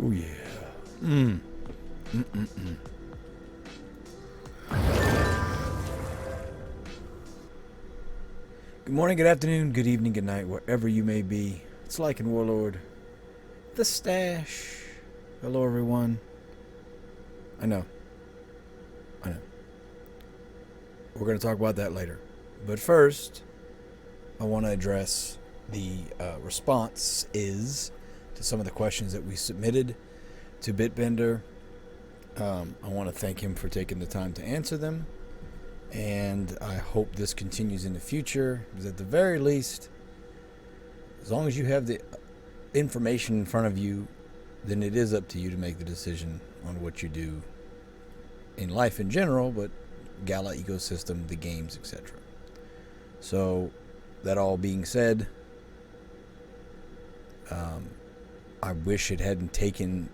Oh yeah. Mm. Mm-mm-mm. Good morning, good afternoon, good evening, good night, wherever you may be. It's Lycan Warlord, the Stash. Hello, everyone. I know. We're going to talk about that later. But first, I want to address the responses to some of the questions that we submitted to Bitbender. I want to thank him for taking the time to answer them. And I hope this continues in the future, because at the very least, as long as you have the information in front of you, then it is up to you to make the decision on what you do in life in general, but Gala ecosystem, the games, etc. So, that all being said, I wish it hadn't taken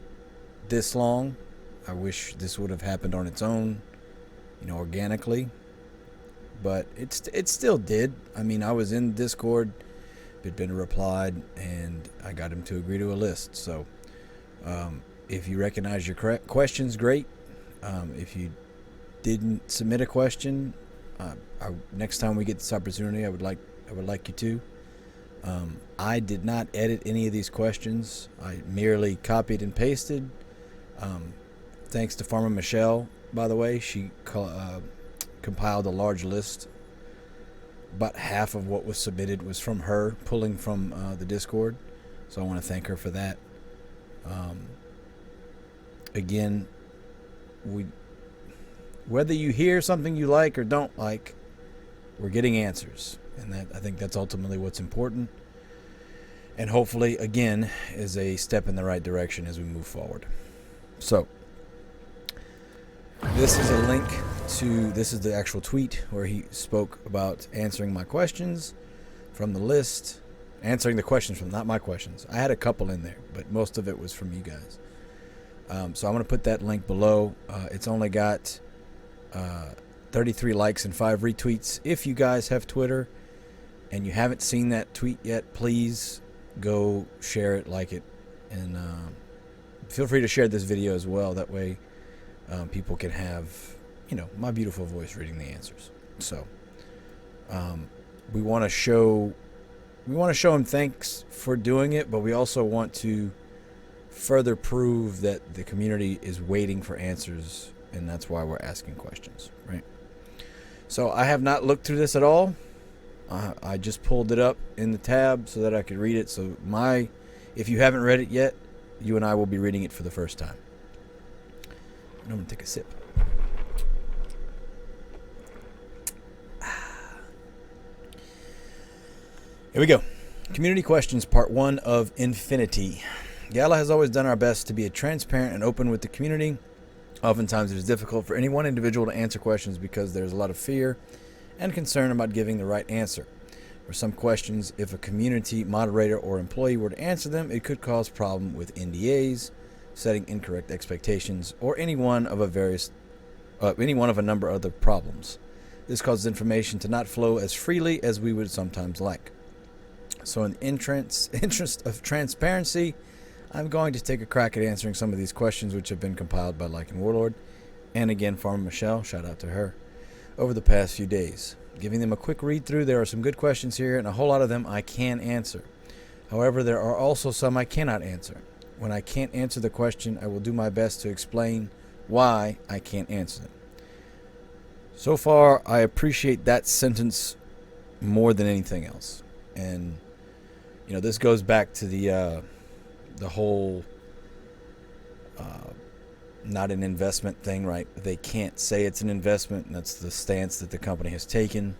this long. I wish this would have happened on its own, organically. But it still did. I mean, I was in Discord. Bitbender replied, and I got him to agree to a list. So, if you recognize your questions, great. If you didn't submit a question, next time we get this opportunity, I would like you to. I did not edit any of these questions. I merely copied and pasted. Thanks to Farmer Michelle, by the way. She compiled a large list. About half of what was submitted was from her, pulling from the Discord. So I want to thank her for that. Again, whether you hear something you like or don't like, we're getting answers. And I think that's ultimately what's important. And hopefully, again, is a step in the right direction as we move forward. So, this is a link to, this is the actual tweet where he spoke about answering my questions from the list. Answering the questions from, not my questions. I had a couple in there, but most of it was from you guys. So I'm going to put that link below. It's only got 33 likes and 5 retweets. If you guys have Twitter and you haven't seen that tweet yet, please go share it, like it, and feel free to share this video as well. That way people can have, my beautiful voice reading the answers. So we want to show him thanks for doing it, but we also want to further prove that the community is waiting for answers, and that's why we're asking questions, right? So I have not looked through this at all. I just pulled it up in the tab so that I could read it. So if you haven't read it yet, you and I will be reading it for the first time. And I'm going to take a sip. Here we go. Community questions, part 1 of infinity. Gala has always done our best to be transparent and open with the community. Oftentimes it is difficult for any one individual to answer questions because there's a lot of fear and concern about giving the right answer. For some questions, if a community moderator or employee were to answer them, it could cause problem with NDAs, setting incorrect expectations, or any one of a number of other problems. This causes information to not flow as freely as we would sometimes like. So in the interest of transparency, I'm going to take a crack at answering some of these questions which have been compiled by Lycan Warlord, and again Farmer Michelle, shout out to her, over the past few days. Giving them a quick read through, there are some good questions here, and a whole lot of them I can answer. However, there are also some I cannot answer. When I can't answer the question, I will do my best to explain why I can't answer them. So far, I appreciate that sentence more than anything else. And, this goes back to the whole not an investment thing, right? They can't say it's an investment, and that's the stance that the company has taken.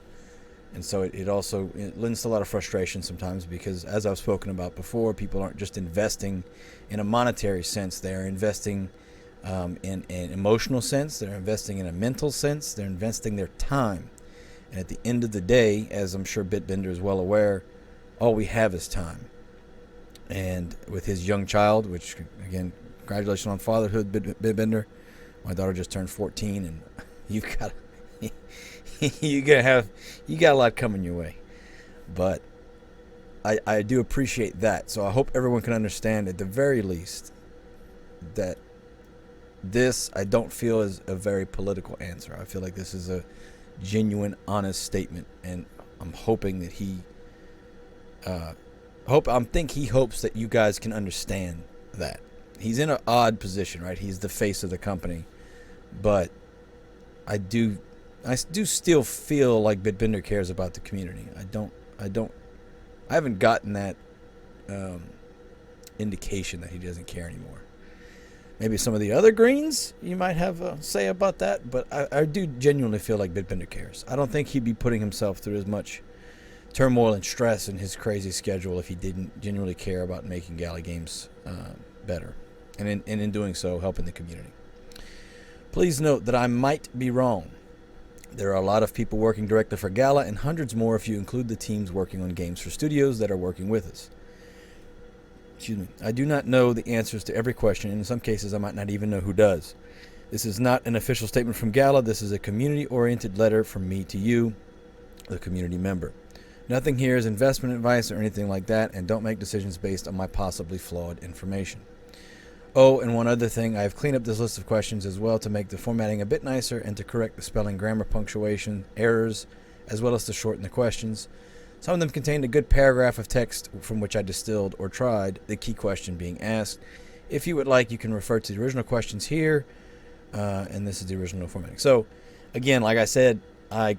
And so it lends to a lot of frustration sometimes, because as I've spoken about before, people aren't just investing in a monetary sense. They're investing in an emotional sense. They're investing in a mental sense. They're investing their time. And at the end of the day, as I'm sure Bitbender is well aware, all we have is time. And with his young child, which, again, congratulations on fatherhood, Bitbender. My daughter just turned 14, and you got a lot coming your way. But I do appreciate that. So I hope everyone can understand, at the very least, that this I don't feel is a very political answer. I feel like this is a genuine, honest statement, and I'm hoping that he he hopes that you guys can understand that. He's in an odd position, right? He's the face of the company, but I do still feel like Bitbender cares about the community. I haven't gotten that indication that he doesn't care anymore. Maybe some of the other greens you might have a say about that, but I do genuinely feel like Bitbender cares. I don't think he'd be putting himself through as much turmoil and stress in his crazy schedule if he didn't genuinely care about making Gala Games better, and in doing so, helping the community. Please note that I might be wrong. There are a lot of people working directly for Gala, and hundreds more if you include the teams working on games for studios that are working with us. Excuse me. I do not know the answers to every question, and in some cases I might not even know who does. This is not an official statement from Gala. This is a community-oriented letter from me to you, the community member. Nothing here is investment advice or anything like that, and don't make decisions based on my possibly flawed information. Oh, and one other thing, I have cleaned up this list of questions as well to make the formatting a bit nicer and to correct the spelling, grammar, punctuation errors, as well as to shorten the questions. Some of them contained a good paragraph of text from which I distilled or tried the key question being asked. If you would like, you can refer to the original questions here, and this is the original formatting. So, again, like I said, I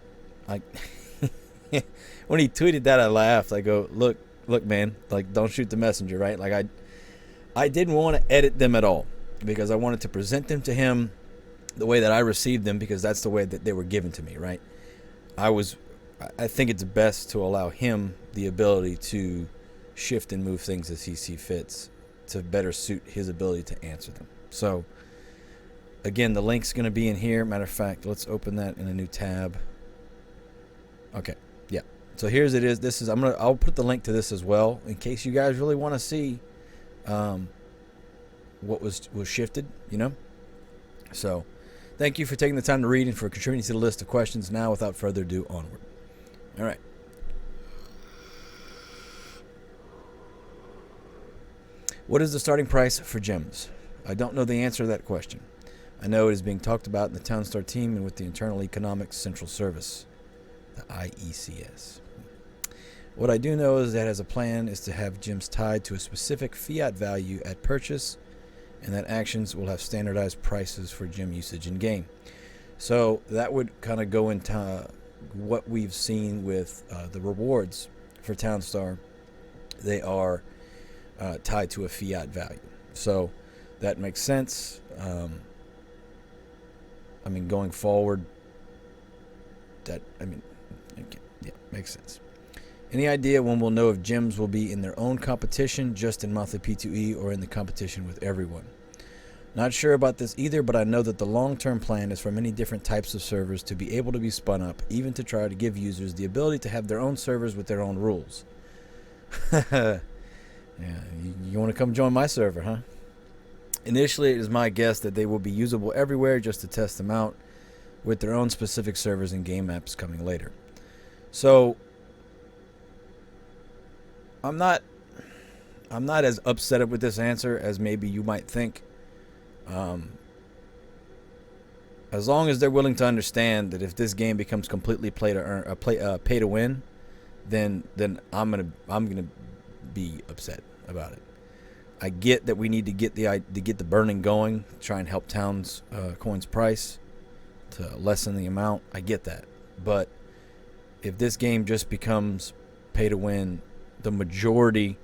when he tweeted that, I laughed. I go, look, man, like, don't shoot the messenger, right? Like, I didn't want to edit them at all because I wanted to present them to him the way that I received them, because that's the way that they were given to me, right? I think it's best to allow him the ability to shift and move things as he sees fits to better suit his ability to answer them. So, again, the link's going to be in here. Matter of fact, let's open that in a new tab. Okay, yeah. So here's it is. This is I'll put the link to this as well in case you guys really want to see what was shifted, you know. So, thank you for taking the time to read and for contributing to the list of questions. Now, without further ado, onward. All right. What is the starting price for gems? I don't know the answer to that question. I know it is being talked about in the Townstar team and with the Internal Economics Central Service, the IECS. What I do know is that as a plan is to have gems tied to a specific fiat value at purchase, and that actions will have standardized prices for gem usage in game. So that would kind of go into what we've seen with the rewards for Townstar. They are tied to a fiat value. So that makes sense. Going forward, makes sense. Any idea when we'll know if gems will be in their own competition, just in monthly P2E, or in the competition with everyone? Not sure about this either, but I know that the long-term plan is for many different types of servers to be able to be spun up, even to try to give users the ability to have their own servers with their own rules. Yeah, you want to come join my server, huh? Initially, it is my guess that they will be usable everywhere just to test them out, with their own specific servers and game maps coming later. So, I'm not as upset with this answer as maybe you might think. As long as they're willing to understand that if this game becomes completely pay to win, then I'm gonna be upset about it. I get that we need to get the burning going, try and help Towns coin's price to lessen the amount. I get that, but if this game just becomes pay to win, the majority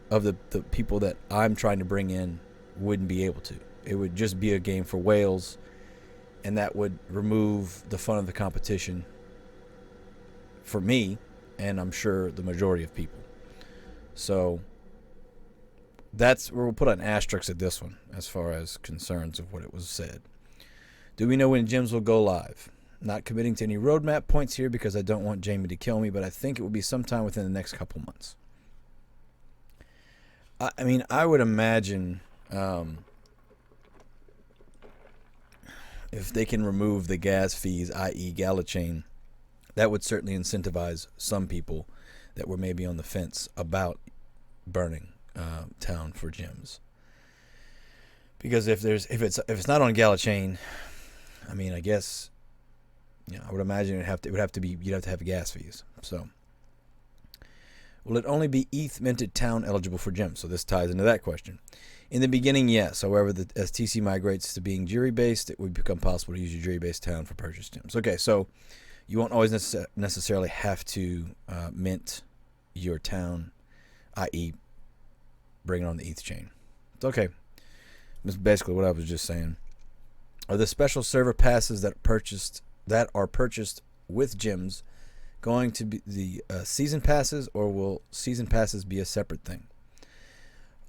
of the people that I'm trying to bring in wouldn't be able to. It would just be a game for whales, and that would remove the fun of the competition for me, and I'm sure the majority of people. So that's where we'll put an asterisk at this one as far as concerns of what it was said. Do we know when gems will go live? Not committing to any roadmap points here because I don't want Jamie to kill me, but I think it will be sometime within the next couple months. I would imagine if they can remove the gas fees, i.e. Gala Chain, that would certainly incentivize some people that were maybe on the fence about burning town for gems. Because if it's not on Gala chain, I mean, I guess, I would imagine you'd have to have gas fees. So, will it only be ETH minted town eligible for gems? So this ties into that question. In the beginning, yes. However, as TC migrates to being jury based, it would become possible to use your jury based town for purchase gems. Okay, so you won't always necessarily have to mint your town, i.e., bring it on the ETH chain. It's okay. That's basically what I was just saying. Are the special server passes that are purchased with gems going to be the season passes, or will season passes be a separate thing?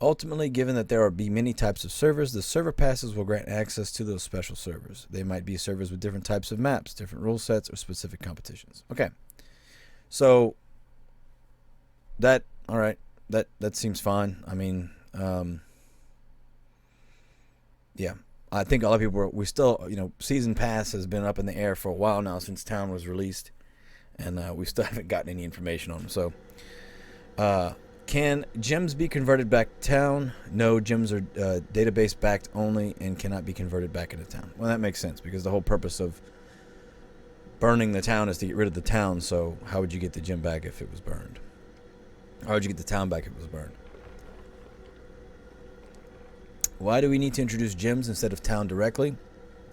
Ultimately, given that there will be many types of servers, the server passes will grant access to those special servers. They might be servers with different types of maps, different rule sets, or specific competitions. Okay, so that seems fine. I mean, yeah, I think a lot of people season pass has been up in the air for a while now since town was released, and we still haven't gotten any information on them. So, can gems be converted back to town? No, gems are database backed only and cannot be converted back into town. Well, that makes sense, because the whole purpose of burning the town is to get rid of the town. So how would you get the gem back if it was burned? How would you get the town back if it was burned? Why do we need to introduce gems instead of town directly?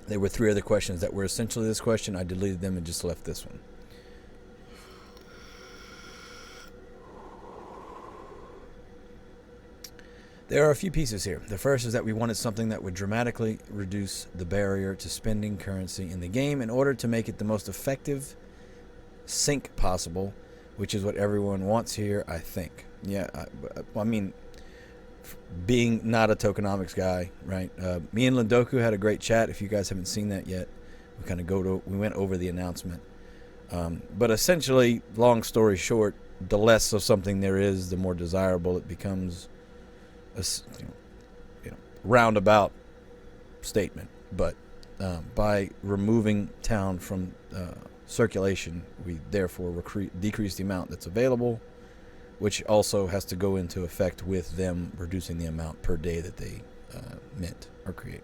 There were 3 other questions that were essentially this question. I deleted them and just left this one. There are a few pieces here. The first is that we wanted something that would dramatically reduce the barrier to spending currency in the game in order to make it the most effective sync possible, which is what everyone wants here, I think. Yeah, I mean, being not a tokenomics guy, right? Me and Lindoku had a great chat. If you guys haven't seen that yet, we went over the announcement. But essentially, long story short, the less of something there is, the more desirable it becomes. A roundabout statement, but by removing town from circulation, we therefore decrease the amount that's available, which also has to go into effect with them reducing the amount per day that they mint or create.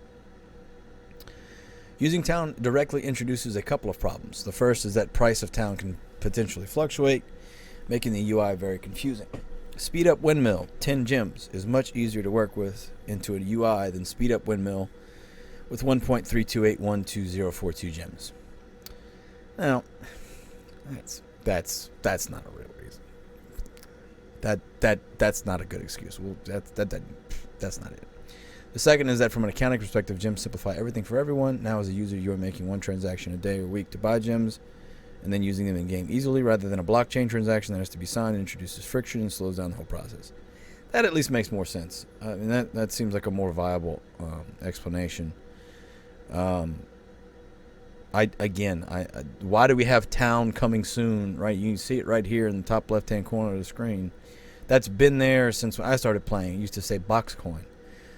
Using town directly introduces a couple of problems. The first is that price of town can potentially fluctuate, making the UI very confusing. Speed Up Windmill, 10 gems, is much easier to work with into a UI than Speed Up Windmill with 1.3281242 gems. Now, that's not a real reason. That's not a good excuse. Well, that's not it. The second is that from an accounting perspective, gems simplify everything for everyone. Now, as a user, you are making one transaction a day or week to buy gems, and then using them in game easily, rather than a blockchain transaction that has to be signed and introduces friction and slows down the whole process. That at least makes more sense. I mean, that seems like a more viable explanation. Why do we have town coming soon? Right, you can see it right here in the top left-hand corner of the screen. That's been there since when I started playing. It used to say box coin.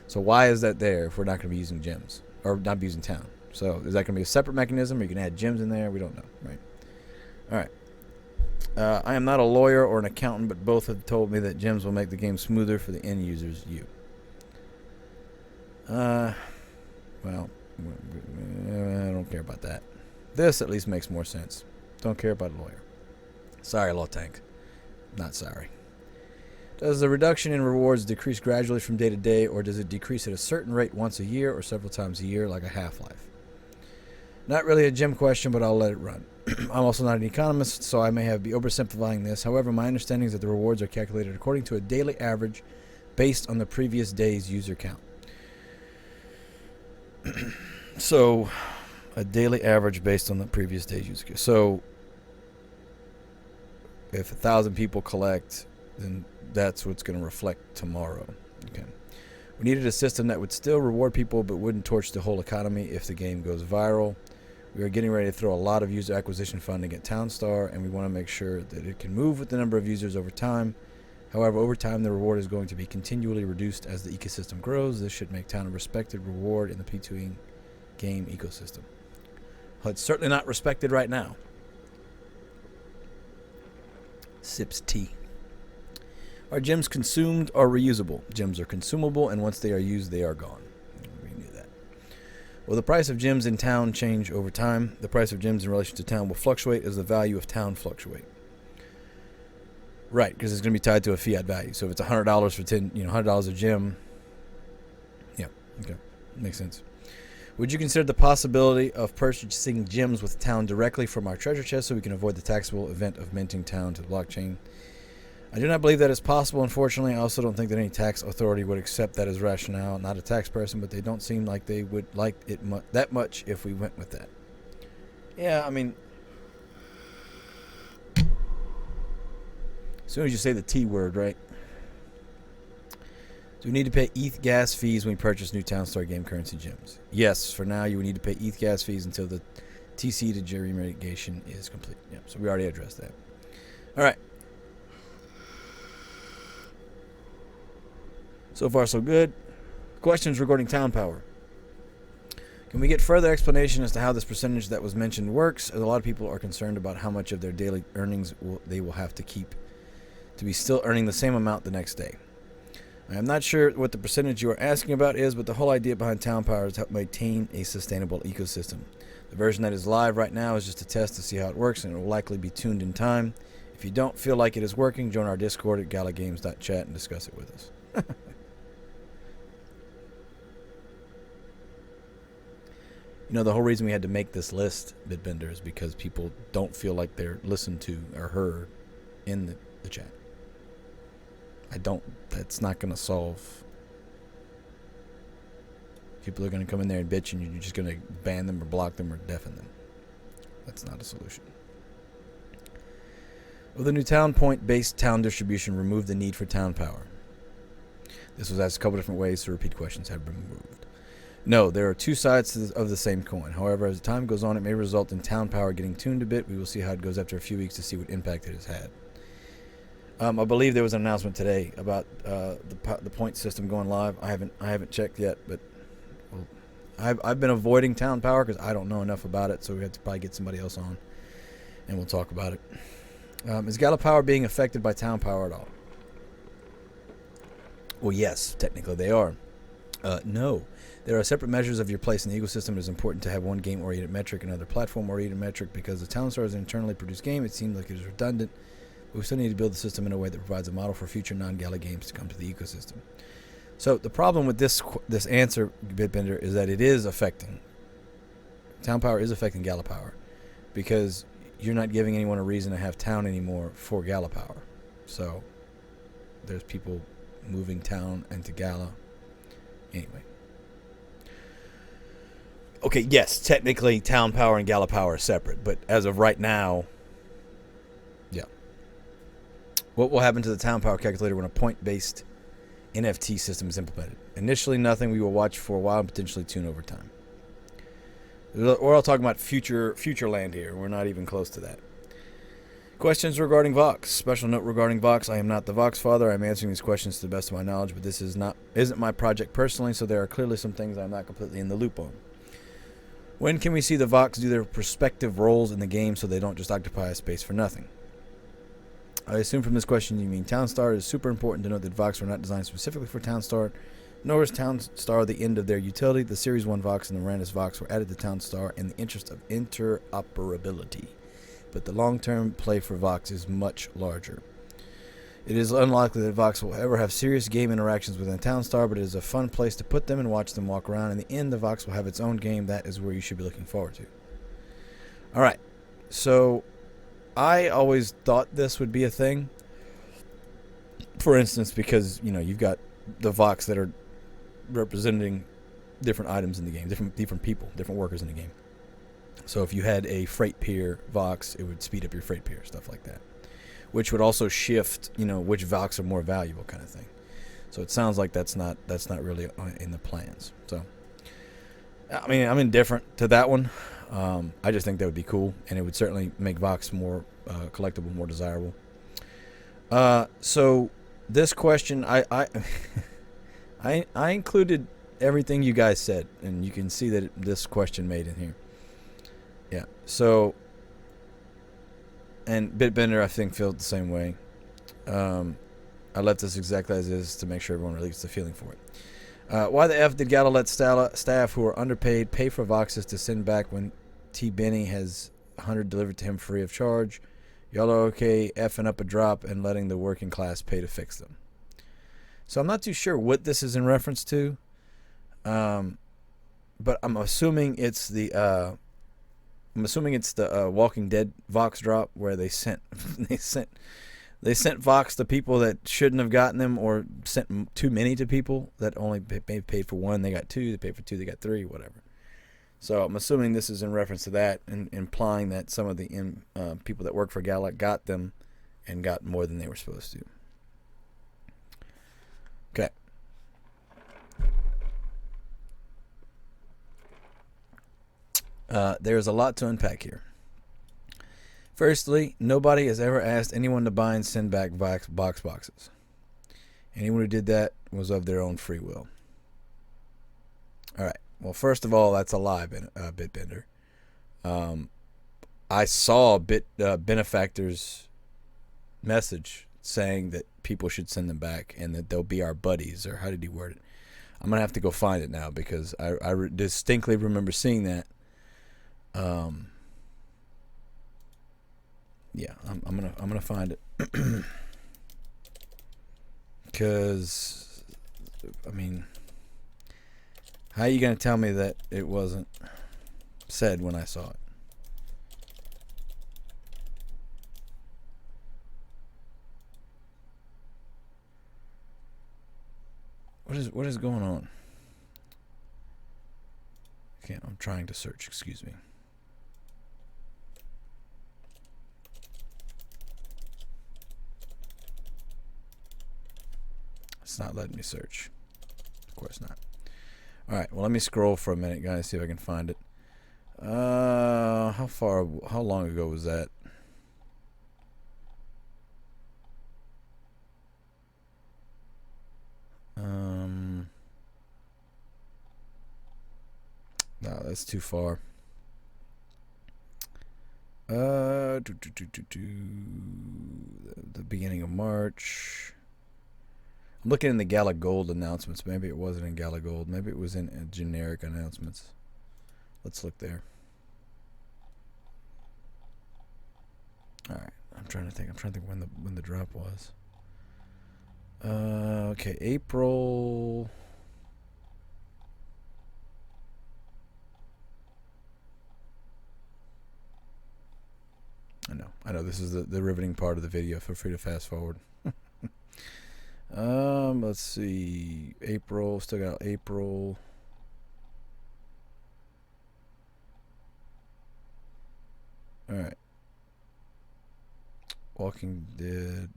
So why is that there if we're not going to be using gems or not be using town? So is that going to be a separate mechanism, or you can add gems in there? We don't know, right? All right. I am not a lawyer or an accountant, but both have told me that gems will make the game smoother for the end users. Well, I don't care about that. This at least makes more sense. Don't care about a lawyer. Sorry, Law Tank. Not sorry. Does the reduction in rewards decrease gradually from day to day, or does it decrease at a certain rate once a year or several times a year, like a Half-Life? Not really a gem question, but I'll let it run. I'm also not an economist, so I may be oversimplifying this. However, my understanding is that the rewards are calculated according to a daily average based on the previous day's user count. So, a daily average based on the previous day's user count. So, if 1,000 people collect, then that's what's going to reflect tomorrow. Okay. We needed a system that would still reward people but wouldn't torch the whole economy if the game goes viral. We are getting ready to throw a lot of user acquisition funding at Townstar, and we want to make sure that it can move with the number of users over time. However, over time, the reward is going to be continually reduced as the ecosystem grows. This should make Town a respected reward in the P2E game ecosystem. Well, it's certainly not respected right now. Sips tea. Are gems consumed or reusable? Gems are consumable, and once they are used, they are gone. I mean, Will the price of gems in town change over time? The price of gems in relation to town will fluctuate as the value of town fluctuate. Right, because it's going to be tied to a fiat value. So if it's $100 for $100 a gem, yeah, okay, makes sense. Would you consider the possibility of purchasing gems with town directly from our treasure chest so we can avoid the taxable event of minting town to the blockchain? I do not believe that is possible, unfortunately. I also don't think that any tax authority would accept that as rationale. Not a tax person, but they don't seem like they would like it that much if we went with that. Yeah, I mean, as soon as you say the T word, right? Do we need to pay ETH gas fees when we purchase new Townstar game currency gems? Yes, for now you would need to pay ETH gas fees until the TC to Jerry mitigation is complete. Yeah, so we already addressed that. All right. So far, so good. Questions regarding town power. Can we get further explanation as to how this percentage that was mentioned works? As a lot of people are concerned about how much of their daily earnings they will have to keep to be still earning the same amount the next day. I am not sure what the percentage you are asking about is, but the whole idea behind town power is to help maintain a sustainable ecosystem. The version that is live right now is just a test to see how it works, and it will likely be tuned in time. If you don't feel like it is working, join our Discord at galagames.chat and discuss it with us. The whole reason we had to make this list, Bitbender, is because people don't feel like they're listened to or heard in the chat. That's not going to solve. People are going to come in there and bitch, and you're just going to ban them or block them or deafen them. That's not a solution. Will the new town point-based town distribution remove the need for town power? This was asked a couple different ways, so repeat questions have been removed. No, there are two sides of the same coin. However, as time goes on, it may result in town power getting tuned a bit. We will see how it goes after a few weeks to see what impact it has had. I believe there was an announcement today about the point system going live. I haven't checked yet, but I've been avoiding town power because I don't know enough about it. So we have to probably get somebody else on, and we'll talk about it. Is Gala power being affected by town power at all? Well, yes, technically they are. No. There are separate measures of your place in the ecosystem. It is important to have one game-oriented metric and another platform-oriented metric because the Townstar is an internally produced game. It seems like it is redundant. But we still need to build the system in a way that provides a model for future non-Gala games to come to the ecosystem. So the problem with this answer, Bitbender, is that it is affecting. Town power is affecting Gala power because you're not giving anyone a reason to have town anymore for Gala power. So there's people moving town into Gala. Anyway. Okay, yes, technically town power and Gala power are separate, but as of right now, yeah. What will happen to the town power calculator when a point-based NFT system is implemented? Initially, nothing. We will watch for a while and potentially tune over time. We're all talking about future land here. We're not even close to that. Questions regarding Vox. Special note regarding Vox. I am not the Vox father. I'm answering these questions to the best of my knowledge, but this isn't my project personally, so there are clearly some things I'm not completely in the loop on. When can we see the Vox do their respective roles in the game so they don't just occupy a space for nothing? I assume from this question you mean Townstar. It is super important to note that Vox were not designed specifically for Townstar, nor is Townstar the end of their utility. The Series 1 Vox and the Randus Vox were added to Townstar in the interest of interoperability, but the long-term play for Vox is much larger. It is unlikely that Vox will ever have serious game interactions within Townstar, but it is a fun place to put them and watch them walk around. In the end, the Vox will have its own game. That is where you should be looking forward to. All right. So I always thought this would be a thing. For instance, because, you've got the Vox that are representing different items in the game, different people, different workers in the game. So if you had a freight pier Vox, it would speed up your freight pier, stuff like that. Which would also shift, which Vox are more valuable kind of thing. So it sounds like that's not really in the plans. So, I mean, I'm indifferent to that one. I just think that would be cool, and it would certainly make Vox more collectible, more desirable. So this question, I included everything you guys said, and you can see that this question made in here. Yeah. So. And Bitbender, I think, feels the same way. I left this exactly as is to make sure everyone really gets the feeling for it. Why the F did Gala let staff who are underpaid pay for Voxes to send back when T. Benny has 100 delivered to him free of charge? Y'all are okay effing up a drop and letting the working class pay to fix them. So I'm not too sure what this is in reference to, but I'm assuming it's the Walking Dead Vox drop where they sent Vox to people that shouldn't have gotten them, or sent too many to people that only paid for one. They got two. They paid for two. They got three. Whatever. So I'm assuming this is in reference to that, and implying that some of the people that work for Gala got them and got more than they were supposed to. Okay. There's a lot to unpack here. Firstly, nobody has ever asked anyone to buy and send back boxes. Anyone who did that was of their own free will. All right. Well, first of all, that's a lie, Bitbender. I saw Benefactor's message saying that people should send them back and that they'll be our buddies, or how did he word it? I'm gonna have to go find it now because I distinctly remember seeing that. Yeah, I'm gonna find it because I mean, how are you gonna tell me that it wasn't said when I saw it? What is going on? Okay, I'm trying to search. Excuse me. It's not letting me search. Of course not. All right. Well, let me scroll for a minute, guys. See if I can find it. How long ago was that? No, that's too far. The beginning of March. I'm looking in the Gala Gold announcements. Maybe it wasn't in Gala Gold. Maybe it was in generic announcements. Let's look there. All right. I'm trying to think when the drop was. Okay, April. I know. This is the riveting part of the video. Feel free to fast forward. Let's see. April. Still got April. All right. Walking Dead.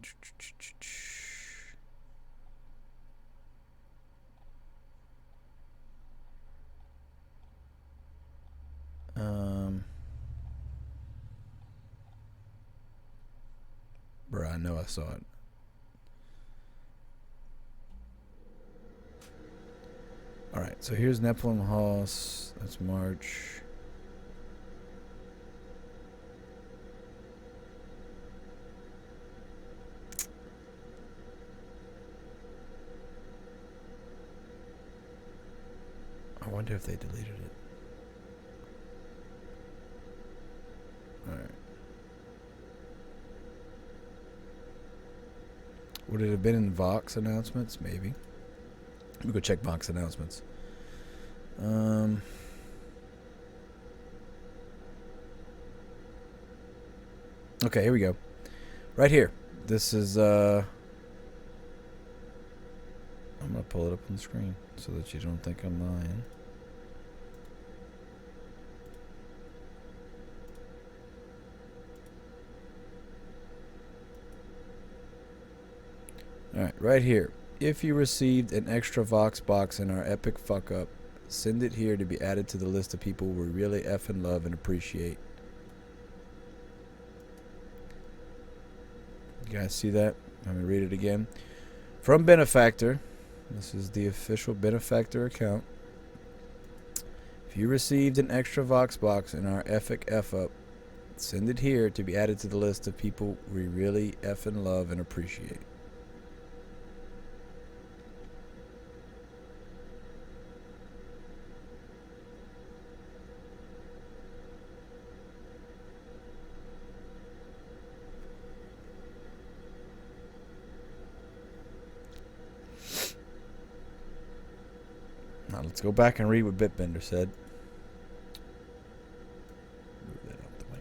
Bruh, I know I saw it. Alright, so here's Nephilim Hoss. That's March. I wonder if they deleted it. Alright. Would it have been in Vox announcements? Maybe. Let me go check Vox announcements. Okay, here we go. Right here. This is I'm gonna pull it up on the screen so that you don't think I'm lying. Alright, right here. If you received an extra Vox box in our epic fuck up, send it here to be added to the list of people we really effing love and appreciate. You guys see that? Let me read it again. From Benefactor. This is the official Benefactor account. If you received an extra Vox box in our epic F up, send it here to be added to the list of people we really effing love and appreciate. Now let's go back and read what Bitbender said. Move that out the way.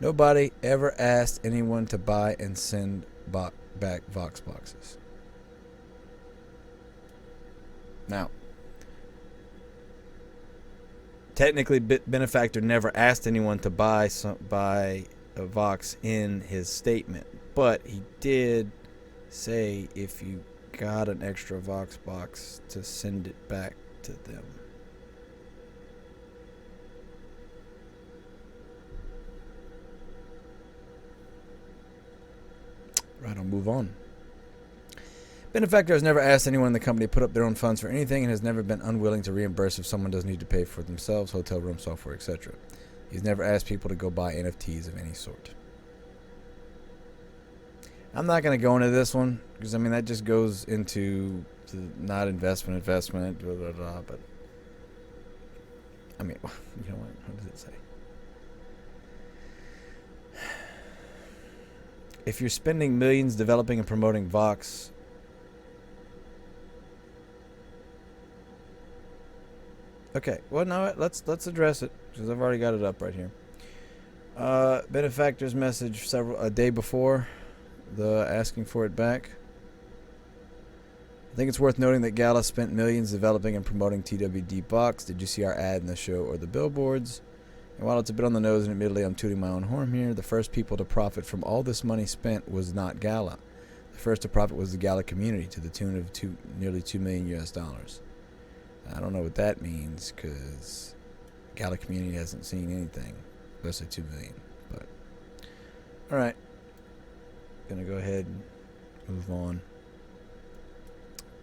Nobody ever asked anyone to buy and send back Vox boxes. Now, technically, Benefactor never asked anyone to buy a Vox in his statement, but he did say if you got an extra Vox box to send it back to them. Right, I'll move on. Benefactor has never asked anyone in the company to put up their own funds for anything and has never been unwilling to reimburse if someone doesn't need to pay for it themselves, hotel room, software, etc. He's never asked people to go buy NFTs of any sort. I'm not going to go into this one because, I mean, that just goes into not investment, blah, blah, blah, but, I mean, you know what does it say? If you're spending millions developing and promoting Vox, okay, well, no, let's address it because I've already got it up right here. Benefactor's message a day before the asking for it back. I think it's worth noting that Gala spent millions developing and promoting TWD Box. Did you see our ad in the show or the billboards? And while it's a bit on the nose, and admittedly I'm tooting my own horn here, the first people to profit from all this money spent was not Gala. The first to profit was the Gala community to the tune of nearly $2 million US. I don't know what that means because Gala community hasn't seen anything, especially $2 million. But all right, gonna go ahead and move on.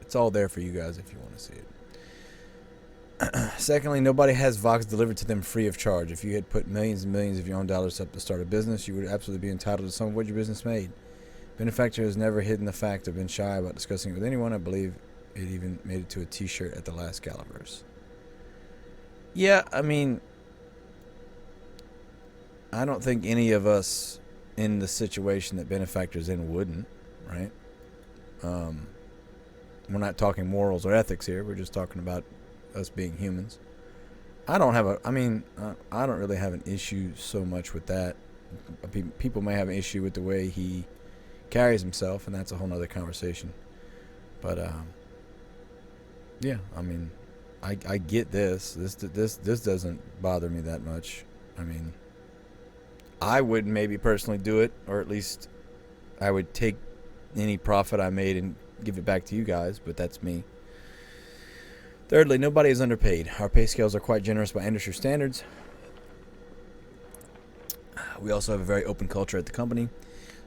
It's all there for you guys if you want to see it. Secondly, nobody has Vox delivered to them free of charge. If you had put millions and millions of your own dollars up to start a business, you would absolutely be entitled to some of what your business made. Benefactor has never hidden the fact or been shy about discussing it with anyone. I believe it even made it to a t-shirt at the last Galaverse. Yeah, I mean, I don't think any of us in the situation that Benefactor's in wouldn't, right? We're not talking morals or ethics here. We're just talking about us being humans. I don't really have an issue so much with that. People may have an issue with the way he carries himself, and that's a whole nother conversation. But yeah, I mean, I get this. This doesn't bother me that much. I mean, I would maybe personally do it, or at least I would take any profit I made and give it back to you guys, but that's me. Thirdly, nobody is underpaid. Our pay scales are quite generous by industry standards. We also have a very open culture at the company.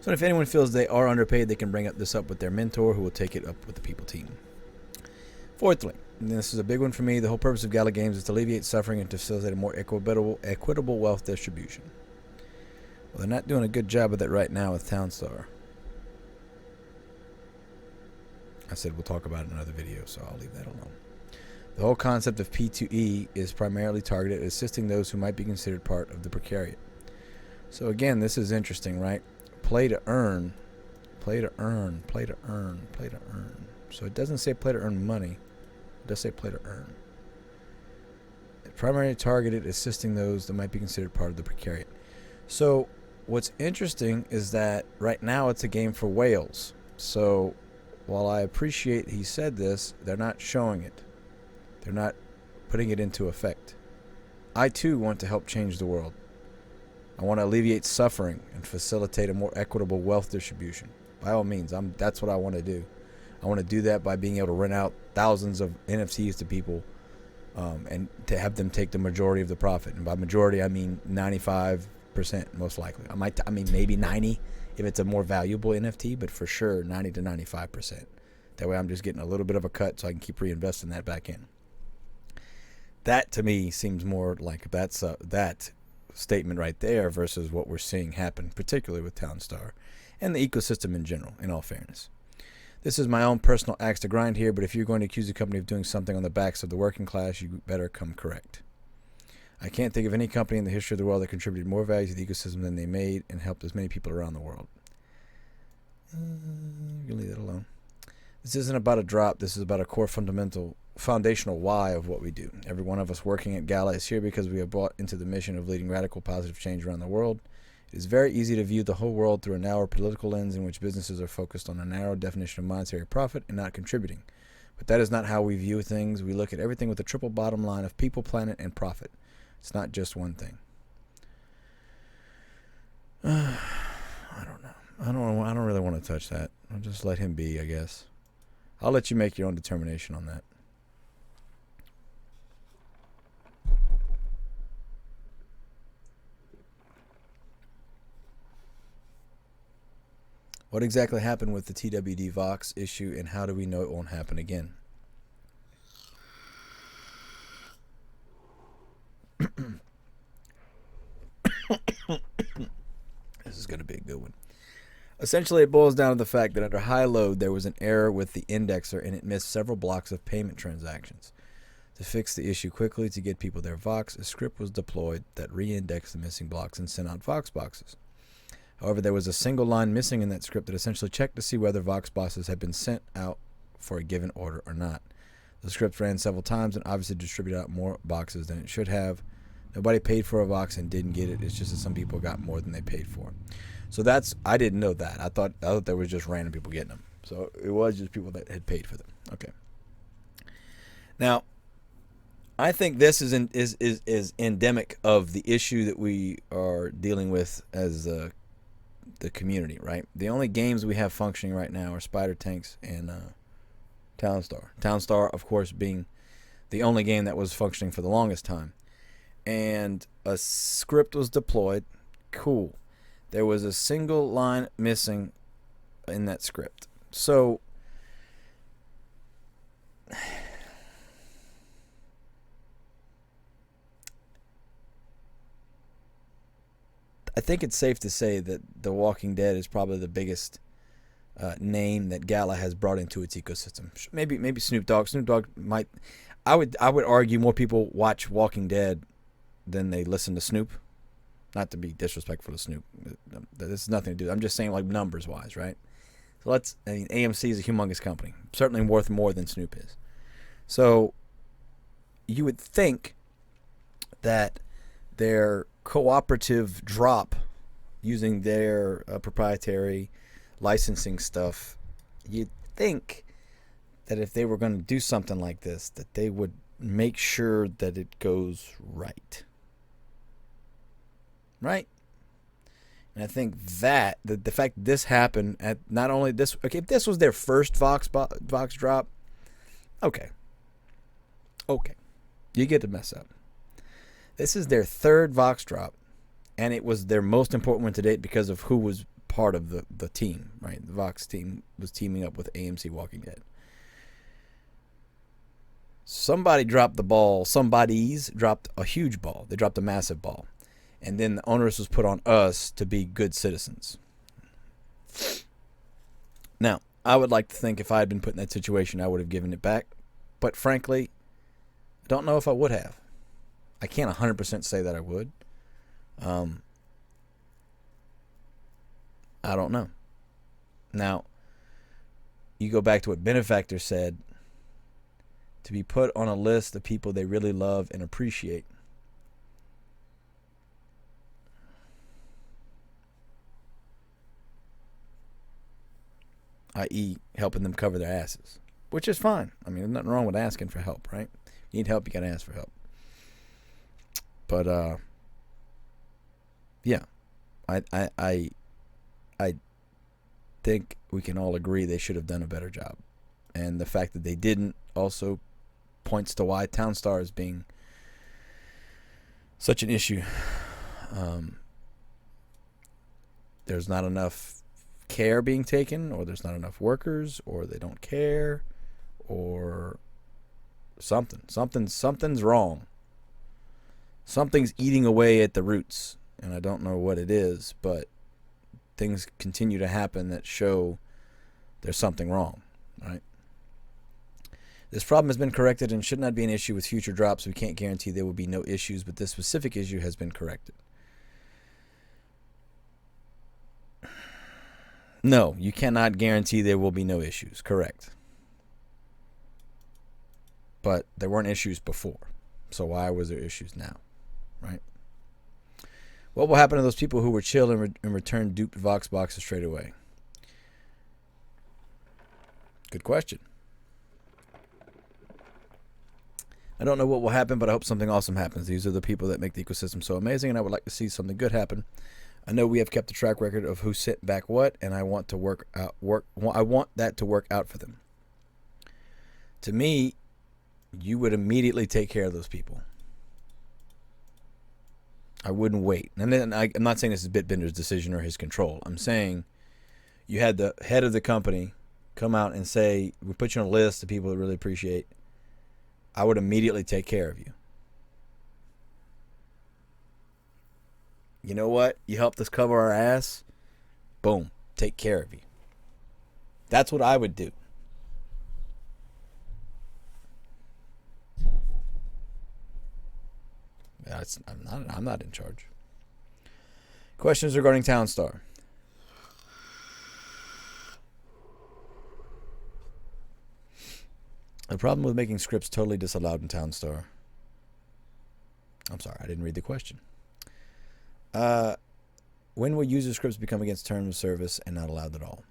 So if anyone feels they are underpaid, they can bring this up with their mentor, who will take it up with the people team. Fourthly, and this is a big one for me, the whole purpose of Gala Games is to alleviate suffering and to facilitate a more equitable wealth distribution. Well, they're not doing a good job of that right now with Townstar. I said we'll talk about it in another video, so I'll leave that alone. The whole concept of P2E is primarily targeted at assisting those who might be considered part of the precariat. So again, this is interesting, right? Play to earn, play to earn, play to earn, play to earn. So it doesn't say play to earn money. It does say play to earn. It's primarily targeted at assisting those that might be considered part of the precariat. So what's interesting is that right now it's a game for whales. So while I appreciate he said this, they're not showing it. They're not putting it into effect. I too want to help change the world. I want to alleviate suffering and facilitate a more equitable wealth distribution. By all means, that's what I want to do. I want to do that by being able to rent out thousands of NFTs to people and to have them take the majority of the profit. And by majority, I mean 95% most likely. I mean maybe 90 if it's a more valuable NFT, but for sure 90 to 95%. That way I'm just getting a little bit of a cut so I can keep reinvesting that back in. That to me seems more like that's that statement right there versus what we're seeing happen, particularly with Townstar and the ecosystem in general, in all fairness. This is my own personal axe to grind here, but if you're going to accuse the company of doing something on the backs of the working class, you better come correct. I can't think of any company in the history of the world that contributed more value to the ecosystem than they made and helped as many people around the world. You can leave that alone. This isn't about a drop. This is about a core foundational why of what we do. Every one of us working at Gala is here because we are brought into the mission of leading radical positive change around the world. It is very easy to view the whole world through a narrow political lens in which businesses are focused on a narrow definition of monetary profit and not contributing. But that is not how we view things. We look at everything with a triple bottom line of people, planet, and profit. It's not just one thing. I don't know. I don't really want to touch that. I'll just let him be, I guess. I'll let you make your own determination on that. What exactly happened with the TWD Vox issue, and how do we know it won't happen again? This is going to be a good one. Essentially, it boils down to the fact that under high load, there was an error with the indexer, and it missed several blocks of payment transactions. To fix the issue quickly to get people their Vox, a script was deployed that re-indexed the missing blocks and sent out Vox boxes. However, there was a single line missing in that script that essentially checked to see whether Vox boxes had been sent out for a given order or not. The script ran several times and obviously distributed out more boxes than it should have. Nobody paid for a Vox and didn't get it. It's just that some people got more than they paid for. So I didn't know that. I thought there was just random people getting them. So it was just people that had paid for them. Okay. Now, I think this is endemic of the issue that we are dealing with as the community, right? The only games we have functioning right now are Spider Tanks and Townstar. Townstar, of course, being the only game that was functioning for the longest time. And a script was deployed. Cool. There was a single line missing in that script. So I think it's safe to say that The Walking Dead is probably the biggest name that Gala has brought into its ecosystem. Maybe Snoop Dogg. Snoop Dogg might. I would argue more people watch Walking Dead than they listen to Snoop. Not to be disrespectful to Snoop. This has nothing to do. I'm just saying, like, numbers wise, right? So AMC is a humongous company, certainly worth more than Snoop is. So you would think that their cooperative drop using their proprietary licensing stuff, you'd think that if they were going to do something like this, that they would make sure that it goes right. Right? And I think that the fact that this happened at not only this, okay, if this was their first Vox drop, okay, you get to mess up. This is their third Vox drop, and it was their most important one to date because of who was part of the team, right? The Vox team was teaming up with AMC Walking Dead. Somebody dropped the ball. Somebody's dropped a huge ball. They dropped a massive ball. And then the onus was put on us to be good citizens. Now, I would like to think if I had been put in that situation, I would have given it back. But frankly, I don't know if I would have. I can't 100% say that I would. I don't know. Now, you go back to what Benefactor said, to be put on a list of people they really love and appreciate. I.e. helping them cover their asses, which is fine. I mean, there's nothing wrong with asking for help, right? You need help, you gotta ask for help. But yeah, I think we can all agree they should have done a better job, and the fact that they didn't also points to why Townstar is being such an issue. There's not enough care being taken, or there's not enough workers, or they don't care, or something's wrong. Something's eating away at the roots, and I don't know what it is, but things continue to happen that show there's something wrong, right? This problem has been corrected and should not be an issue with future drops. We can't guarantee there will be no issues, but this specific issue has been corrected. No, you cannot guarantee there will be no issues. Correct. but there weren't issues before. So why was there issues now, right? What will happen to those people who were chill and return duped Vox boxes straight away? Good question. I don't know what will happen, but I hope something awesome happens. These are the people that make the ecosystem so amazing, and I would like to see something good happen. I know we have kept a track record of who sent back what, and I want that to work out for them. To me, you would immediately take care of those people. I wouldn't wait. And then I'm not saying this is Bitbender's decision or his control. I'm saying you had the head of the company come out and say, we put you on a list of people that really appreciate. I would immediately take care of you. You know what? You helped us cover our ass. Boom. Take care of you. That's what I would do. I'm not in charge. Questions regarding Townstar. The problem with making scripts totally disallowed in Townstar. I'm sorry, I didn't read the question. When will user scripts become against terms of service and not allowed at all?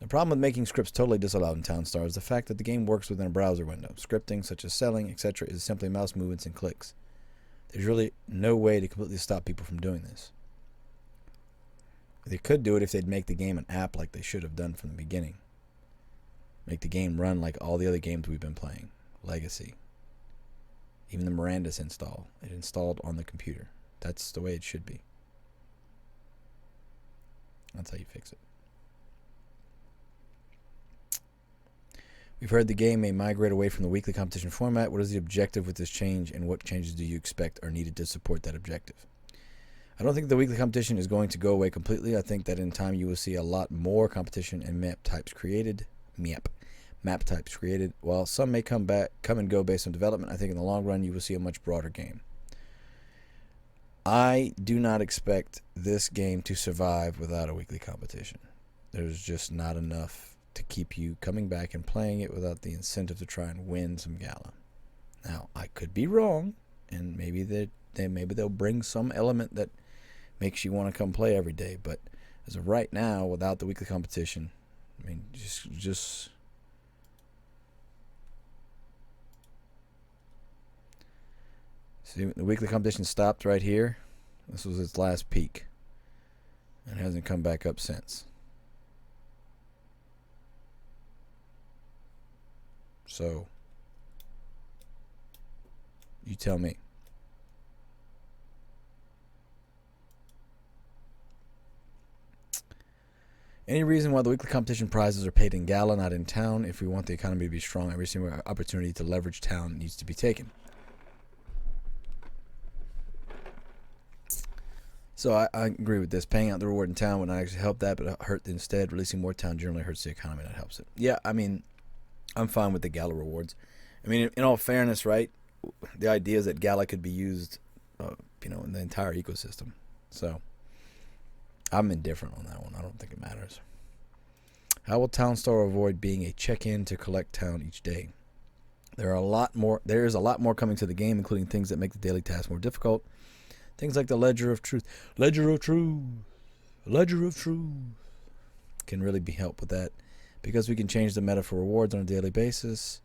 The problem with making scripts totally disallowed in Townstar is the fact that the game works within a browser window. Scripting, such as selling, etc., is simply mouse movements and clicks. There's really no way to completely stop people from doing this. They could do it if they'd make the game an app like they should have done from the beginning. Make the game run like all the other games we've been playing. Legacy. Even the Miranda's install. It installed on the computer. That's the way it should be. That's how you fix it. We've heard the game may migrate away from the weekly competition format. What is the objective with this change, and what changes do you expect are needed to support that objective? I don't think the weekly competition is going to go away completely. I think that in time you will see a lot more competition and map types created. While some may come and go based on development, I think in the long run you will see a much broader game. I do not expect this game to survive without a weekly competition. There's just not enough to keep you coming back and playing it without the incentive to try and win some Gala. Now, I could be wrong, and maybe they'll bring some element that makes you want to come play every day. But as of right now, without the weekly competition, I mean, just see, the weekly competition stopped right here. This was its last peak, and hasn't come back up since. So, you tell me. Any reason why the weekly competition prizes are paid in Gala, not in town? If we want the economy to be strong, every single opportunity to leverage town needs to be taken. So I agree with this. Paying out the reward in town would not actually help that, but hurt instead. Releasing more town generally hurts the economy, that helps it. Yeah, I mean, I'm fine with the Gala rewards. I mean, in all fairness, right, the idea is that Gala could be used, in the entire ecosystem. So I'm indifferent on that one. I don't think it matters. How will Townstar avoid being a check-in to collect town each day? There is a lot more coming to the game, including things that make the daily task more difficult. Things like the Ledger of Truth can really be helped with that, because we can change the meta for rewards on a daily basis,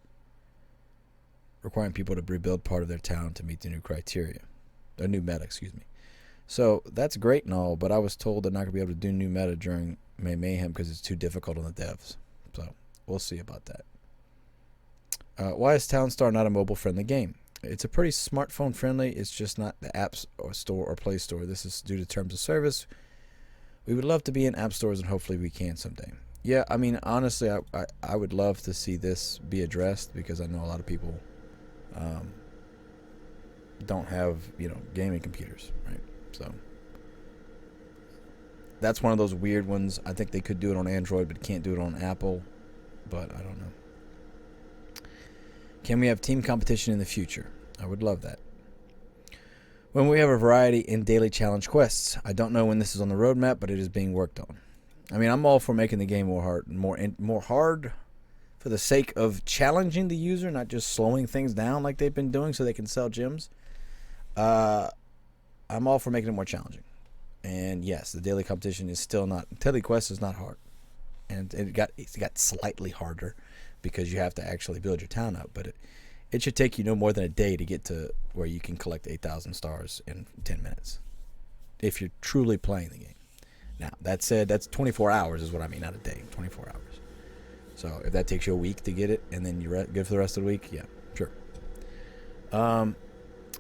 requiring people to rebuild part of their town to meet the new criteria. A new meta, excuse me. So that's great and all, but I was told they're not going to be able to do new meta during May Mayhem because it's too difficult on the devs. So we'll see about that. Why is Townstar not a mobile-friendly game? It's a pretty smartphone friendly. It's just not the App Store or Play Store. This is due to terms of service. We would love to be in app stores, and hopefully we can someday. Yeah, I mean, honestly, I would love to see this be addressed, because I know a lot of people don't have, gaming computers, right? So that's one of those weird ones. I think they could do it on Android, but can't do it on Apple. But I don't know. Can we have team competition in the future? I would love that. When we have a variety in daily challenge quests. I don't know when this is on the roadmap, but it is being worked on. I mean, I'm all for making the game more hard, for the sake of challenging the user, not just slowing things down like they've been doing so they can sell gems, I'm all for making it more challenging. And yes, the daily competition is still not, daily quest is not hard. And it got slightly harder because you have to actually build your town up. But it should take you no more than a day to get to where you can collect 8,000 stars in 10 minutes. If you're truly playing the game. Now, that said, that's 24 hours is what I mean, not a day, 24 hours. So if that takes you a week to get it and then you're good for the rest of the week, yeah, sure.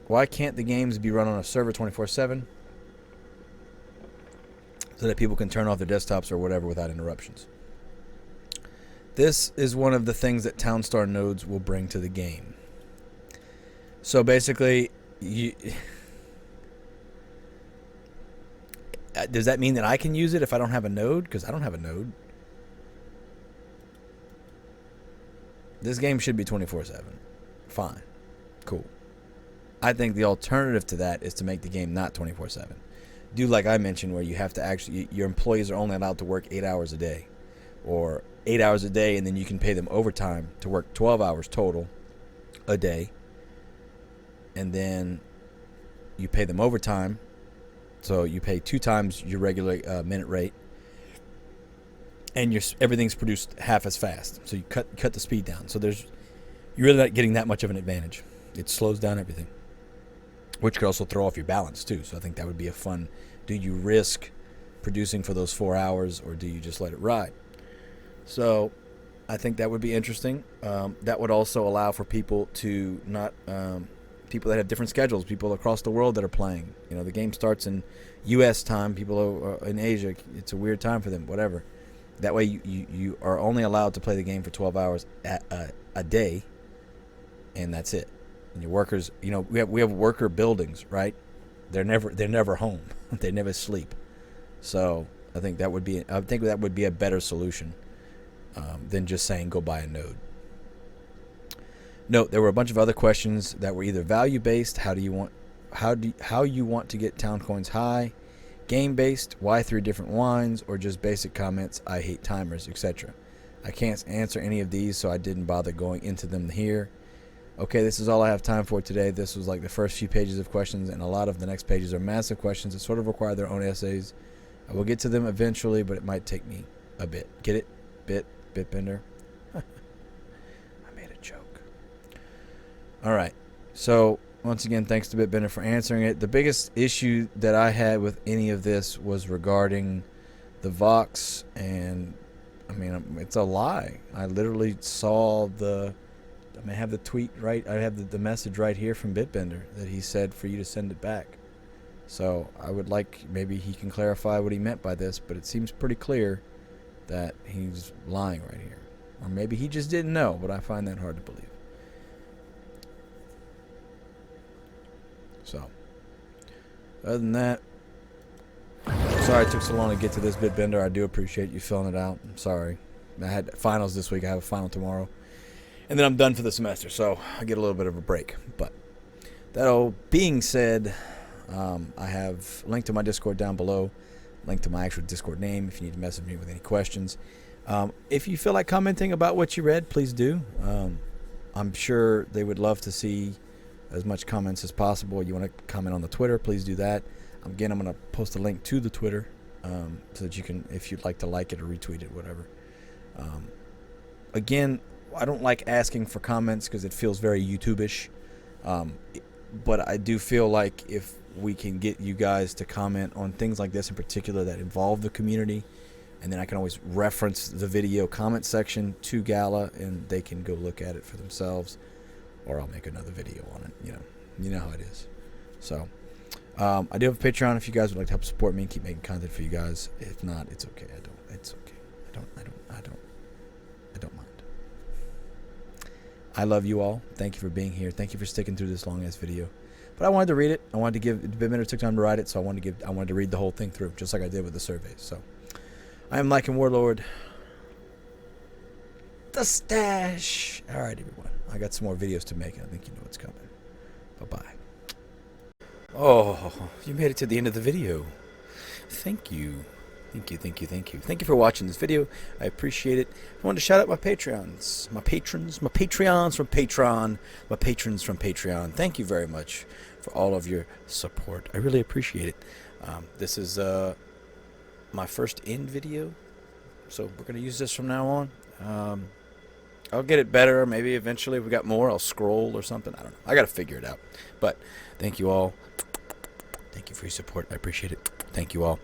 Why can't the games be run on a server 24/7 so that people can turn off their desktops or whatever without interruptions? This is one of the things that Townstar nodes will bring to the game. So basically, does that mean that I can use it if I don't have a node? Because I don't have a node. This game should be 24/7. Fine. Cool. I think the alternative to that is to make the game not 24/7. Do like I mentioned, where you have to actually, your employees are only allowed to work 8 hours a day. Or 8 hours a day, and then you can pay them overtime to work 12 hours total a day. And then you pay them overtime. So you pay 2 times your regular minute rate. And everything's produced half as fast. So you cut the speed down. So you're really not getting that much of an advantage. It slows down everything. Which could also throw off your balance too. So I think that would be a fun, do you risk producing for those 4 hours, or do you just let it ride? So I think that would be interesting. That would also allow for people to not, people that have different schedules, people across the world that are playing. You know, the game starts in U.S. time, people in Asia, it's a weird time for them, whatever. That way you are only allowed to play the game for 12 hours a day, and that's it. And your workers, you know, we have worker buildings, right? They're never home. They never sleep. So I think that would be a better solution than just saying go buy a node. Note, there were a bunch of other questions that were either value based, how you want to get town coins high, game based, why 3 different wines, or just basic comments, I hate timers, etc. I can't answer any of these, so I didn't bother going into them here. Okay, this is all I have time for today. This was like the first few pages of questions, and a lot of the next pages are massive questions that sort of require their own essays. I will get to them eventually, but it might take me a bit. Get it? Bitbender? I made a joke. All right. So, once again, thanks to Bitbender for answering it. The biggest issue that I had with any of this was regarding the Vox, and, I mean, it's a lie. I literally saw I have the tweet right. I have the message right here from Bitbender that he said for you to send it back. So I would like, maybe he can clarify what he meant by this, but it seems pretty clear that he's lying right here. Or maybe he just didn't know, but I find that hard to believe. So, other than that, sorry it took so long to get to this, Bitbender. I do appreciate you filling it out. I'm sorry. I had finals this week. I have a final tomorrow. And then I'm done for the semester, so I get a little bit of a break. But that all being said, I have a link to my Discord down below, link to my actual Discord name if you need to message me with any questions. If you feel like commenting about what you read, please do. I'm sure they would love to see as much comments as possible. You want to comment on the Twitter, please do that. Again, I'm going to post a link to the Twitter so that you can, if you'd like to like it or retweet it, whatever. Again, I don't like asking for comments because it feels very YouTube-ish. But I do feel like if we can get you guys to comment on things like this in particular that involve the community, and then I can always reference the video comment section to Gala, and they can go look at it for themselves, or I'll make another video on it. You know how it is. So I do have a Patreon if you guys would like to help support me and keep making content for you guys. If not, it's okay. It's okay. I don't mind. I love you all. Thank you for being here. Thank you for sticking through this long ass video. But I wanted to read it. I wanted to give Bitbender took time to write it, so I wanted to read the whole thing through, just like I did with the surveys. So I am Lycan Warlord. The stash. All right, everyone. I got some more videos to make, and I think you know what's coming. Bye-bye. Oh, you made it to the end of the video. Thank you. Thank you, thank you, thank you. Thank you for watching this video. I appreciate it. I wanted to shout out my Patreons, my patrons, my Patreons from Patreon, my patrons from Patreon. Thank you very much for all of your support. I really appreciate it. This is my first end video, so we're going to use this from now on. I'll get it better. Maybe eventually if we got more, I'll scroll or something. I don't know. I got to figure it out. But thank you all. Thank you for your support. I appreciate it. Thank you all.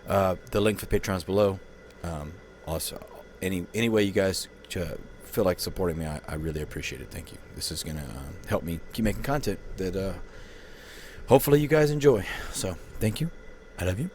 The link for Patreon's below. Also, any way you guys feel like supporting me, I really appreciate it. Thank you. This is going to help me keep making content that hopefully you guys enjoy. So thank you. I love you.